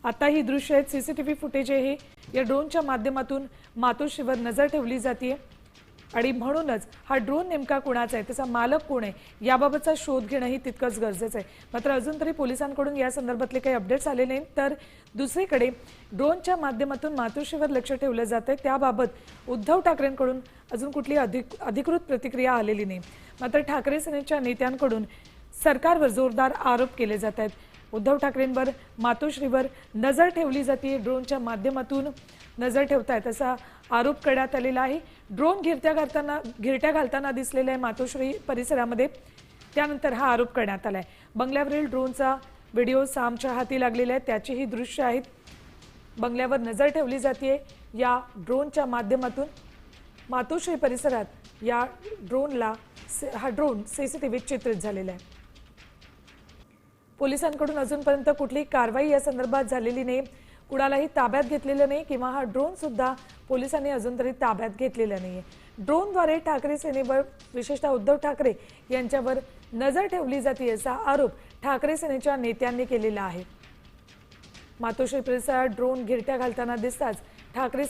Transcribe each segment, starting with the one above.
आता ही दृश्य आहेत, सीसीटीव्ही फुटेज आहे या ड्रोनच्या माध्यमातून मातोश्रीवर नजर ठेवली जाते आणि म्हणूनच हा ड्रोन नेमका कोणाचा आहे, त्याचा मालक कोण आहे याबाबतचा शोध घेणंही तितकंच गरजेचं आहे। मात्र अजून तरी पोलिसांकडून या संदर्भातले काही अपडेट्स आले नाहीत। तर दुसरीकडे ड्रोनच्या माध्यमातून मातोश्रीवर लक्ष ठेवलं जातंय, त्याबाबत उद्धव ठाकरेंकडून अजून कुठली अधिकृत प्रतिक्रिया आलेली नाही। मात्र ठाकरे सेनेच्या नेत्यांकडून सरकारवर जोरदार आरोप केले जात आहेत। उद्धव ठाकरेंवर मातोश्रीवर नजर ठेवली जाते, ड्रोनच्या माध्यमातून नजर ठेवतायत असा आरोप करण्यात आलेला आहे। ड्रोन घिरट्या घालताना दिसलेला आहे मातोश्री परिसरामध्ये, त्यानंतर हा आरोप करण्यात आलाय। बंगल्यावरील ड्रोनचा व्हिडिओ सामच्या हाती लागलेला आहे, त्याची ही दृश्य आहेत। बंगल्यावर नजर ठेवली जाते या ड्रोनच्या माध्यमातून। मातोश्री परिसरात या हा ड्रोन सीसीटीव्हीत चित्रित झालेला आहे। पोलिसांकडून अजूनपर्यंत कुठलीही कारवाई या संदर्भात झालेली नाही, कुणालाही ताब्यात घेतलेलं नाही किंवा हा ड्रोन सुद्धा पोलिसांनी अजून तरी ताब्यात घेतलेला नाहीये। ड्रोनद्वारे ठाकरे सेनेवर विशेषतः उद्धव ठाकरे यांच्यावर नजर ठेवली जाते असा आरोप ठाकरे सेनेच्या नेत्यांनी केलेला आहे। मातोश्री परिसरात ड्रोन घिरट्या घालताना दिसताच ठाकरे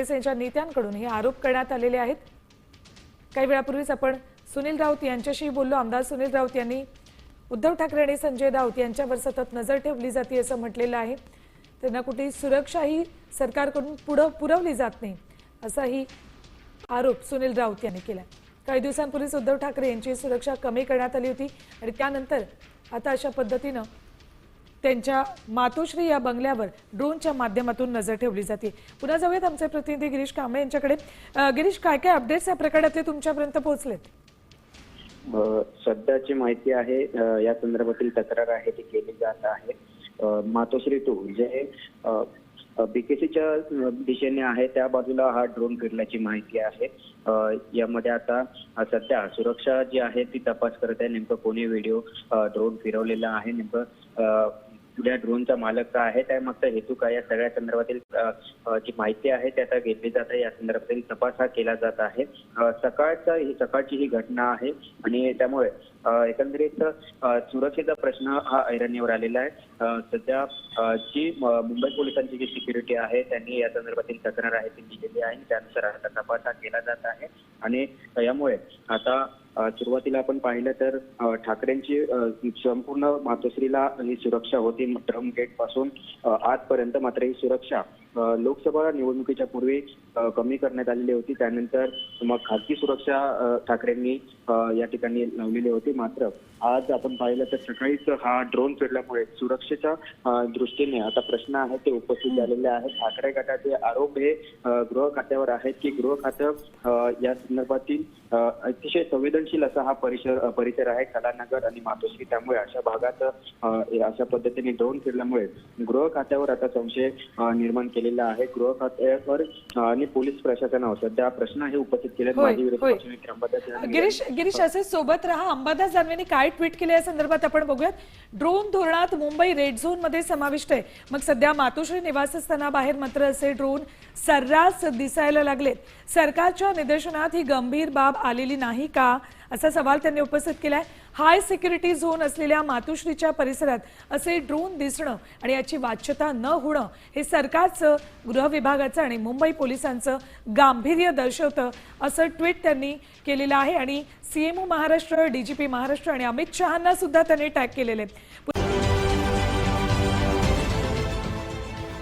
सेनेच्या नेत्यांकडून हे आरोप करण्यात आलेले आहेत। काही वेळापूर्वीच आपण सुनील राऊत यांच्याशी बोललो। आमदार सुनील राऊत यांनी उद्धव ठाकरे आणि संजय राऊत यांच्यावर सतत नजर ठेवली जाते असं म्हटलेलं आहे। त्यांना कुठेही सुरक्षाही सरकारकडून पुरवली जात नाही असाही आरोप सुनील राऊत यांनी केला। काही दिवसांपूर्वीच उद्धव ठाकरे यांची सुरक्षा कमी करण्यात आली होती आणि त्यानंतर आता अशा पद्धतीनं त्यांच्या मातोश्री या बंगल्यावर ड्रोनच्या माध्यमातून नजर ठेवली जाते। पुन्हा जाऊयात आमचे प्रतिनिधी गिरीश कांबळे यांच्याकडे। गिरीश, काय काय अपडेट्स या प्रकरणातले तुमच्यापर्यंत पोहोचलेत? सध्याची माहिती आहे या संदर्भातील तक्रार आहे ती केली जात आहे। मातोश्री 2 जे बीकेसीच्या दिशेने आहे त्या बाजूला हा ड्रोन फिरल्याची माहिती आहे। यामध्ये आता सध्या सुरक्षा जी आहे ती तपास करत आहे, नेमकं कोणी व्हिडिओ ड्रोन फिरवलेला आहे, नेमकं या ड्रोनचा मालक काय आहे, त्यामागचा हेतू काय, या सगळ्या संदर्भातील जी माहिती आहे ती आता घेतली जात आहे। या संदर्भातील तपास हा केला जात आहे। सकाळची ही घटना आहे आणि त्यामुळे एकंदरीत सुरक्षेचा प्रश्न हा ऐरणीवर आलेला आहे। सध्या जी मुंबई पोलिसांची जी सिक्युरिटी आहे त्यांनी या संदर्भातील तक्रार आहे ती दिलेली आहे, त्यानुसार आता तपास हा केला जात आहे। आणि यामुळे आता सुरुवातीला आपण पाहिलं तर ठाकरेंची संपूर्ण मातोश्रीला ही सुरक्षा होती ड्रम गेट पासून आजपर्यंत। मात्र ही सुरक्षा लोकसभा निवडणुकीच्या पूर्वी कमी करण्यात आलेली होती, त्यानंतर मग खासगी सुरक्षा ठाकरेंनी या ठिकाणी लावलेली होती। मात्र आज आपण पाहिलं तर सकाळीच हा ड्रोन फिरल्यामुळे सुरक्षेच्या दृष्टीने आता प्रश्न आहे ते उपस्थित झालेले आहेत। ठाकरे गटाचे आरोप हे गृह खात्यावर आहेत की गृह खातं या संदर्भातील अतिशय संवेदनशील असा हा परिसर आहे कलानगर आणि मातोश्री, त्यामुळे अशा भागात अशा पद्धतीने ड्रोन फिरल्यामुळे गृह खात्यावर आता संशय निर्माण केलेला आहे। गृह खात्यावर आणि पोलीस प्रशासनावर सध्या प्रश्न हे उपस्थित केले। माजी विरोधी पक्षनेते अंबादास दानवे गिरीश असे सोबत रहा। अंबादास दानवेंनी काय ट्विट केले या संदर्भात आपण बघूयात। ड्रोन धोरणात मुंबई रेड झोन मध्ये समाविष्ट आहे, मग सध्या मातोश्री निवासस्थानाबाहेर मात्र असे ड्रोन सर्रास दिसायला लागलेत। सरकारच्या निदर्शनात ही गंभीर बाब आलेली नाही का असा सवाल त्यांनी उपस्थित केलाय। हाय सिक्युरिटी झोन असलेल्या मातोश्रीच्या परिसरात असे ड्रोन दिसणं आणि याची वाच्यता न होणं हे सरकारचं, गृह विभागाचं आणि मुंबई पोलिसांचं गांभीर्य दर्शवतं असं ट्विट त्यांनी केलेलं आहे। आणि सीएमओ महाराष्ट्र, डीजीपी महाराष्ट्र आणि अमित शहांना सुद्धा त्यांनी टॅग केलेले।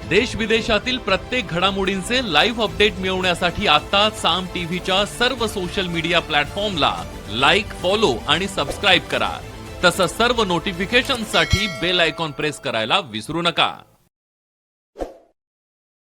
देश विदेशातील प्रत्येक घडामोडींचे लाईव्ह अपडेट मिळवण्यासाठी आता साम टीव्हीच्या सर्व सोशल मीडिया प्लॅटफॉर्मला लाईक, फॉलो आणि सबस्क्राईब करा। तसंच सर्व नोटिफिकेशनसाठी बेल आयकॉन प्रेस करायला विसरू नका।